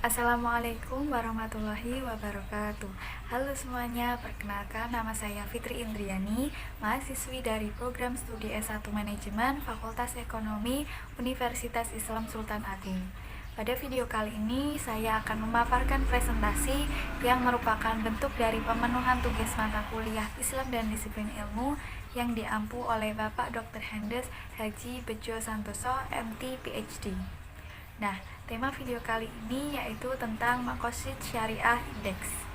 Assalamualaikum warahmatullahi wabarakatuh. Halo semuanya, perkenalkan nama saya Fitri Indriani, mahasiswi dari program studi S1 Manajemen Fakultas Ekonomi Universitas Islam Sultan Agung. Pada video kali ini saya akan memaparkan presentasi yang merupakan bentuk dari pemenuhan tugas mata kuliah Islam dan Disiplin Ilmu yang diampu oleh Bapak Dr. Hendes Haji Bejo Santoso, MT, PhD. Nah, tema video kali ini yaitu tentang Maqasid Syariah Index.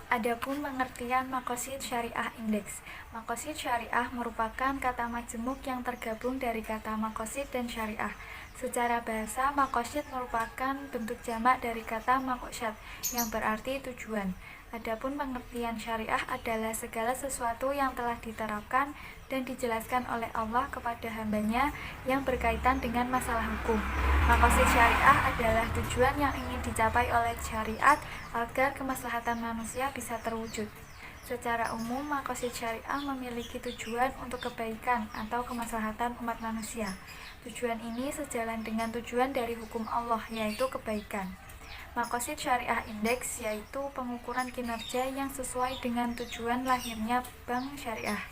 Adapun pengertian Maqasid Syariah Index. Maqasid Syariah merupakan kata majemuk yang tergabung dari kata maqasid dan syariah. Secara bahasa, maqasid merupakan bentuk jamak dari kata maqsad yang berarti tujuan. Adapun pengertian syariah adalah segala sesuatu yang telah diterapkan dan dijelaskan oleh Allah kepada hambanya yang berkaitan dengan masalah hukum. Maqasid syariah adalah tujuan yang ingin dicapai oleh syariat agar kemaslahatan manusia bisa terwujud. Secara umum, maqasid syariah memiliki tujuan untuk kebaikan atau kemaslahatan umat manusia. Tujuan ini sejalan dengan tujuan dari hukum Allah, yaitu kebaikan. Maqasid Syariah Index yaitu pengukuran kinerja yang sesuai dengan tujuan lahirnya bank syariah.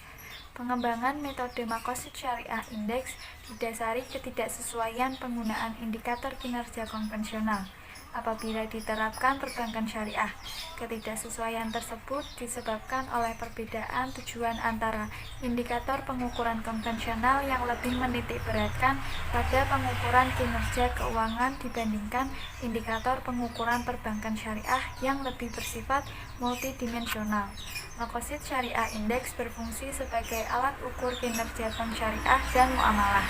Pengembangan metode Maqasid Syariah Index didasari ketidaksesuaian penggunaan indikator kinerja konvensional apabila diterapkan perbankan syariah. Ketidaksesuaian tersebut disebabkan oleh perbedaan tujuan antara indikator pengukuran konvensional yang lebih menitik beratkan pada pengukuran kinerja keuangan dibandingkan indikator pengukuran perbankan syariah yang lebih bersifat multidimensional. Maqasid Syariah Index berfungsi sebagai alat ukur kinerja bank syariah dan muamalah.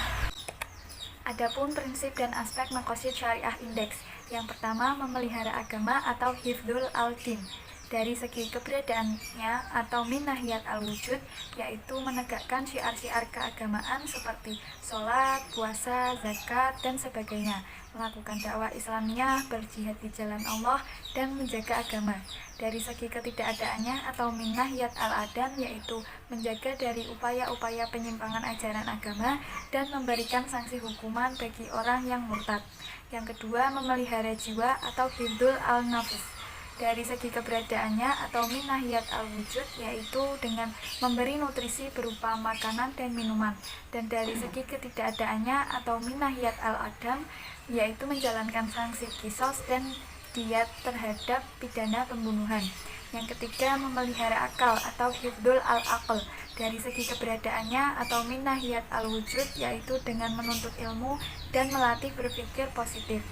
Adapun prinsip dan aspek Maqasid Syariah Index. Yang pertama, memelihara agama atau hifdzul al-din. Dari segi keberadaannya atau minahiyat al-wujud, yaitu menegakkan syiar-syiar keagamaan seperti sholat, puasa, zakat, dan sebagainya, melakukan dakwah Islamiyah, berjihad di jalan Allah, dan menjaga agama. Dari segi ketidakadaannya atau minahiyat al-adam, yaitu menjaga dari upaya-upaya penyimpangan ajaran agama dan memberikan sanksi hukuman bagi orang yang murtad. Yang kedua, memelihara jiwa atau hifdzul al-nafs. Dari segi keberadaannya atau minahiyat al-wujud, yaitu dengan memberi nutrisi berupa makanan dan minuman. Dan dari segi ketidakadaannya atau minahiyat al-adam, yaitu menjalankan sanksi kisos dan diat terhadap pidana pembunuhan. Yang ketiga, memelihara akal atau hifdzul al-aql. Dari segi keberadaannya atau minahiyat al-wujud, yaitu dengan menuntut ilmu dan melatih berpikir positif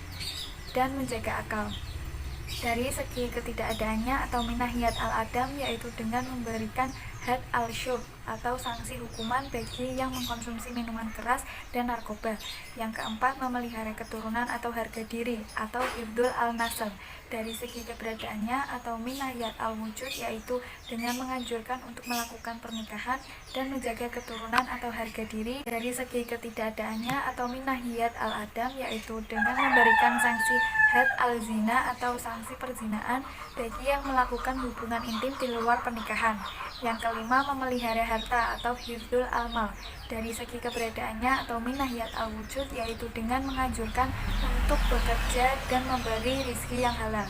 dan menjaga akal. Dari segi ketidakadaannya atau minahiyat al-adam, yaitu dengan memberikan had al-syurb atau sanksi hukuman bagi yang mengkonsumsi minuman keras dan narkoba. Yang keempat, memelihara keturunan atau harga diri atau hifdzul al-nasl. Dari segi keberadaannya atau minahiyat al-wujud, yaitu dengan menganjurkan untuk melakukan pernikahan dan menjaga keturunan atau harga diri. Dari segi ketidakadaannya atau minahiyat al-adam, yaitu dengan memberikan sanksi had al-zina atau sanksi perzinaan bagi yang melakukan hubungan intim di luar pernikahan. Yang kelima, memelihara harta atau hifdzul al-mal. Dari segi keberadaannya atau minahiyat al-wujud, yaitu dengan menganjurkan untuk bekerja dan memberi rizki yang halal.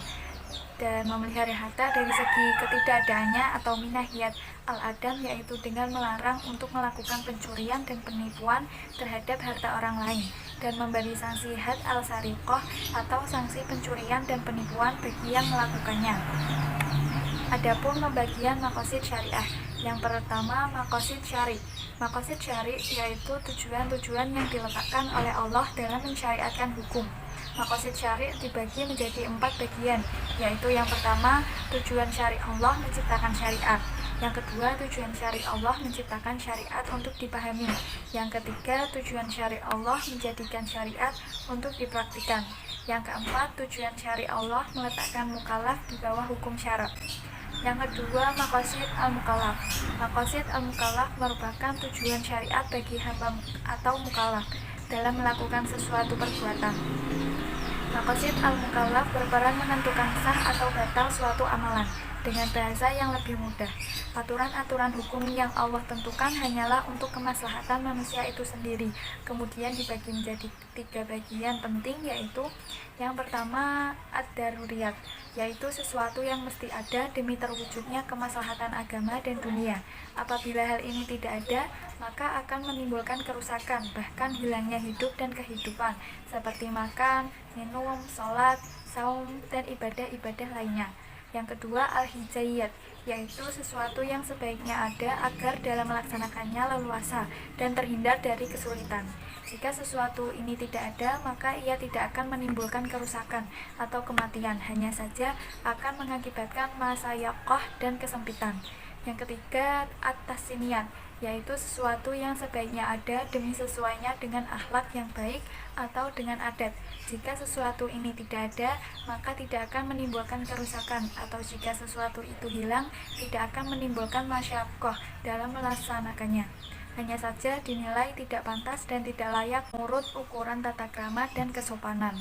Dan memelihara harta dari segi ketidakadaannya atau minahiyat al-adam, yaitu dengan melarang untuk melakukan pencurian dan penipuan terhadap harta orang lain dan memberi sanksi had al-sariqah atau sanksi pencurian dan penipuan bagi yang melakukannya. Adapun pembagian maqasid syariah. Yang pertama, maqasid syari. Maqasid syari yaitu tujuan-tujuan yang diletakkan oleh Allah dalam mensyariatkan hukum. Maqasid syari dibagi menjadi 4 bagian, yaitu yang pertama, tujuan syari Allah menciptakan syariat. Yang kedua, tujuan syari Allah menciptakan syariat untuk dipahami. Yang ketiga, tujuan syari Allah menjadikan syariat untuk dipraktikkan. Yang keempat, tujuan syari Allah meletakkan mukallaf di bawah hukum syara. Yang kedua, maqasid al-mukallaf. Maqasid al-mukallaf merupakan tujuan syariat bagi hamba atau mukallaf dalam melakukan sesuatu perbuatan. Maqasid al-mukallaf berperan menentukan sah atau batal suatu amalan. dengan bahasa yang lebih mudah. Aturan-aturan hukum yang Allah tentukan hanyalah untuk kemaslahatan manusia itu sendiri. Kemudian dibagi menjadi 3 bagian penting, yaitu yang pertama ad-daruriyat, yaitu sesuatu yang mesti ada demi terwujudnya kemaslahatan agama dan dunia. Apabila hal ini tidak ada, maka akan menimbulkan kerusakan, bahkan hilangnya hidup dan kehidupan, seperti makan, minum, sholat, saum, dan ibadah-ibadah lainnya. Yang kedua, al-hijaiyat, yaitu sesuatu yang sebaiknya ada agar dalam melaksanakannya leluasa dan terhindar dari kesulitan. Jika sesuatu ini tidak ada, maka ia tidak akan menimbulkan kerusakan atau kematian, hanya saja akan mengakibatkan masayakoh dan kesempitan. Yang ketiga, at-tasniyat, yaitu sesuatu yang sebaiknya ada demi sesuainya dengan akhlak yang baik atau dengan adat. Jika sesuatu ini tidak ada, maka tidak akan menimbulkan kerusakan, atau jika sesuatu itu hilang, tidak akan menimbulkan masyakoh dalam melaksanakannya. Hanya saja dinilai tidak pantas dan tidak layak menurut ukuran tata krama dan kesopanan.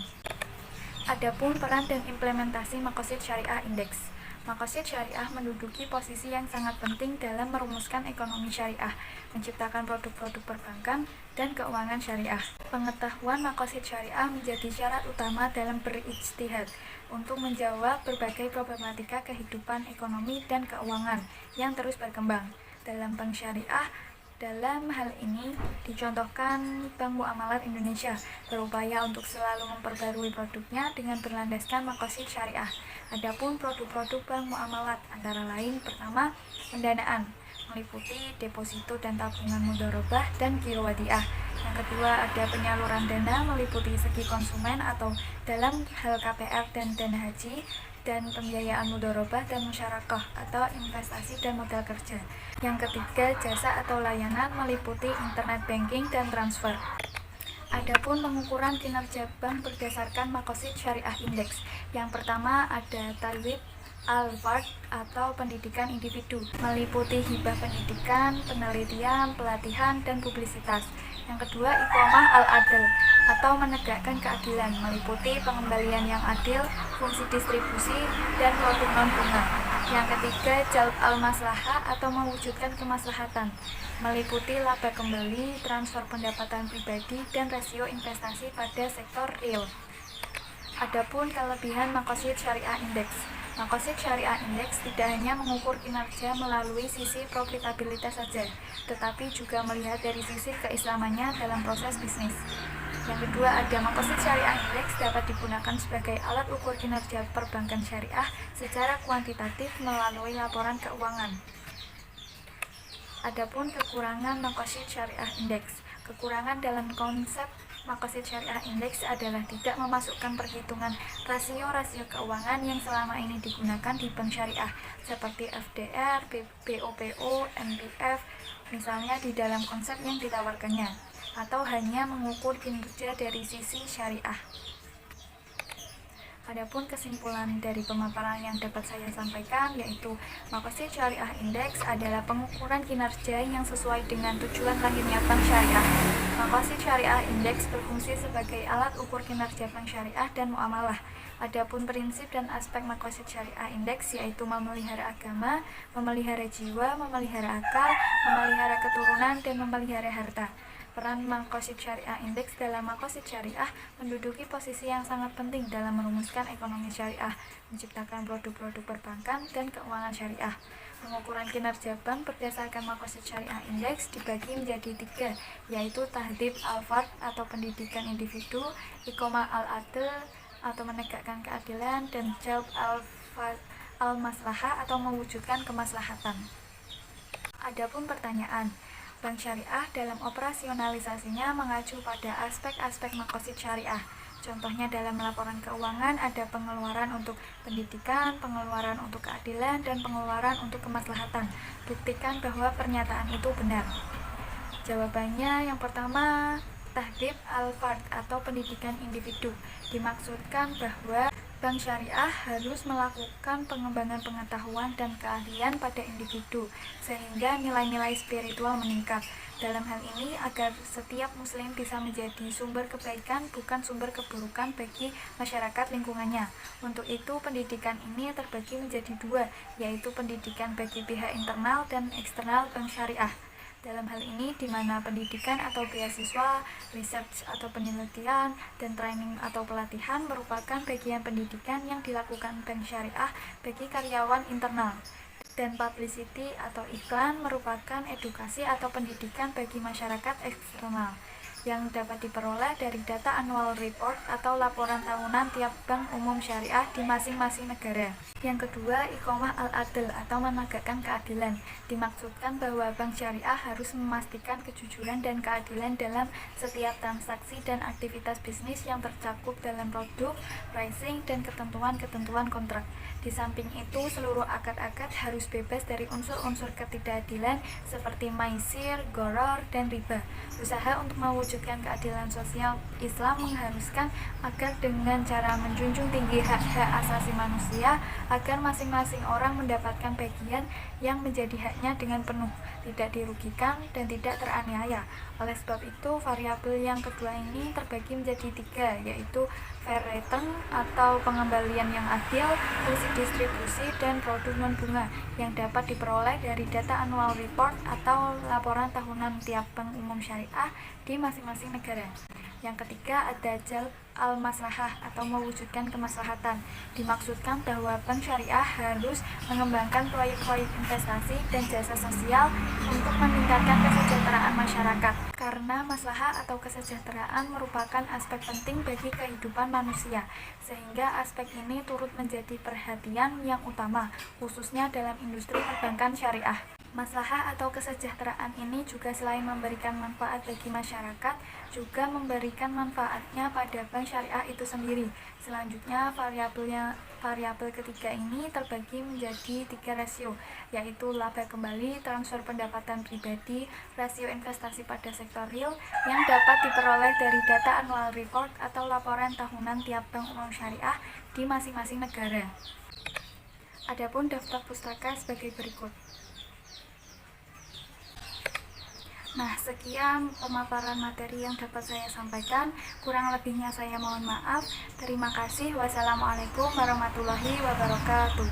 Adapun peran dan implementasi Maqasid Syariah Index. Maqasid Syariah menduduki posisi yang sangat penting dalam merumuskan ekonomi syariah, menciptakan produk-produk perbankan dan keuangan syariah. Pengetahuan Maqasid Syariah menjadi syarat utama dalam berijtihad untuk menjawab berbagai problematika kehidupan ekonomi dan keuangan yang terus berkembang. Dalam bank syariah, dalam hal ini dicontohkan Bank Muamalat Indonesia berupaya untuk selalu memperbarui produknya dengan berlandaskan Maqasid Syariah. Adapun produk-produk Bank Muamalat antara lain, pertama, pendanaan meliputi deposito dan tabungan mudharabah dan giro wadiah. Yang kedua, ada penyaluran dana meliputi segi konsumen atau dalam hal KPR dan dana haji, dan pembiayaan mudharabah dan musyarakah atau investasi dan modal kerja. Yang ketiga, jasa atau layanan meliputi internet banking dan transfer. Adapun pengukuran kinerja bank berdasarkan Maqasid Syariah Index. Yang pertama ada Talwid al-Fard atau pendidikan individu, meliputi hibah pendidikan, penelitian, pelatihan, dan publisitas. Yang kedua, Iqomah al-Adl atau menegakkan keadilan, meliputi pengembalian yang adil, fungsi distribusi, dan produk non-bunga. Yang ketiga, Jalb al-Maslahah atau mewujudkan kemaslahatan, meliputi laba kembali, transfer pendapatan pribadi, dan rasio investasi pada sektor real. Adapun kelebihan Maqasid Syariah Index. Maqasid Syariah Index tidak hanya mengukur kinerja melalui sisi profitabilitas saja, tetapi juga melihat dari sisi keislamannya dalam proses bisnis. Yang kedua, ada Maqasid Syariah Index dapat digunakan sebagai alat ukur kinerja perbankan syariah secara kuantitatif melalui laporan keuangan. Adapun kekurangan Maqasid Syariah Index. Kekurangan dalam konsep Maqasid Syariah Index adalah tidak memasukkan perhitungan rasio-rasio keuangan yang selama ini digunakan di bank syariah seperti FDR, BOPO, MPF, misalnya di dalam konsep yang ditawarkannya, atau hanya mengukur kinerja dari sisi syariah. Adapun kesimpulan dari pemaparan yang dapat saya sampaikan yaitu Maqasid Syariah Index adalah pengukuran kinerja yang sesuai dengan tujuan lahirnya bank syariah. Maqasid Syariah Index berfungsi sebagai alat ukur kinerja bank syariah dan muamalah. Adapun prinsip dan aspek Maqasid Syariah Index yaitu memelihara agama, memelihara jiwa, memelihara akal, memelihara keturunan, dan memelihara harta. Peran Maqasid Syariah Index dalam Maqasid Syariah menduduki posisi yang sangat penting dalam merumuskan ekonomi syariah, menciptakan produk-produk perbankan dan keuangan syariah. Pengukuran kinerja bank berdasarkan Maqasid Syariah Index dibagi menjadi 3, yaitu Tahdhib al-Fard atau pendidikan individu, Iqomah al-Adl atau menegakkan keadilan, dan Jalb al-Maslahah atau mewujudkan kemaslahatan. Adapun pertanyaan, bank syariah dalam operasionalisasinya mengacu pada aspek-aspek Maqasid Syariah. Contohnya dalam laporan keuangan ada pengeluaran untuk pendidikan, pengeluaran untuk keadilan, dan pengeluaran untuk kemaslahatan. Buktikan bahwa pernyataan itu benar. Jawabannya yang pertama, Tahdhib al-Fard atau pendidikan individu. Dimaksudkan bahwa Bank syariah harus melakukan pengembangan pengetahuan dan keahlian pada individu, sehingga nilai-nilai spiritual meningkat. Dalam hal ini, agar setiap muslim bisa menjadi sumber kebaikan, bukan sumber keburukan bagi masyarakat lingkungannya. Untuk itu, pendidikan ini terbagi menjadi dua, yaitu pendidikan bagi pihak internal dan eksternal bank syariah. Dalam hal ini, di mana pendidikan atau beasiswa, research atau penelitian, dan training atau pelatihan merupakan bagian pendidikan yang dilakukan bank syariah bagi karyawan internal. Dan publicity atau iklan merupakan edukasi atau pendidikan bagi masyarakat eksternal yang dapat diperoleh dari data annual report atau laporan tahunan tiap bank umum syariah di masing-masing negara. Yang kedua, iqomah al-adl atau menegakkan keadilan. Dimaksudkan bahwa bank syariah harus memastikan kejujuran dan keadilan dalam setiap transaksi dan aktivitas bisnis yang tercakup dalam produk, pricing, dan ketentuan-ketentuan kontrak. Di samping itu, seluruh akad-akad harus bebas dari unsur-unsur ketidakadilan seperti maisir, gharar, dan riba. Usaha untuk mewujudkan keadilan sosial Islam mengharuskan agar dengan cara menjunjung tinggi hak-hak asasi manusia, agar masing-masing orang mendapatkan bagian yang menjadi haknya dengan penuh, tidak dirugikan dan tidak teraniaya. Oleh sebab itu, variabel yang kedua ini terbagi menjadi tiga, yaitu fair return atau pengembalian yang adil, fungsi distribusi, dan produk non-bunga yang dapat diperoleh dari data annual report atau laporan tahunan tiap bank umum syariah di masing-masing negara. Yang ketiga, ad-dajjal al-maslahah atau mewujudkan kemaslahatan. Dimaksudkan bahwa bank syariah harus mengembangkan proyek-proyek investasi dan jasa sosial untuk meningkatkan kesejahteraan masyarakat, karena maslahah atau kesejahteraan merupakan aspek penting bagi kehidupan manusia, sehingga aspek ini turut menjadi perhatian yang utama, khususnya dalam industri perbankan syariah. Maslahah atau kesejahteraan ini juga selain memberikan manfaat bagi masyarakat, juga memberikan manfaatnya pada bank syariah itu sendiri. Selanjutnya, variabel ketiga ini terbagi menjadi tiga rasio, yaitu laba kembali, transfer pendapatan pribadi, rasio investasi pada sektor real yang dapat diperoleh dari data annual report atau laporan tahunan tiap bank umum syariah di masing-masing negara. Adapun daftar pustaka sebagai berikut. Nah, sekian pemaparan materi yang dapat saya sampaikan. Kurang lebihnya saya mohon maaf. Terima kasih. Wassalamualaikum warahmatullahi wabarakatuh.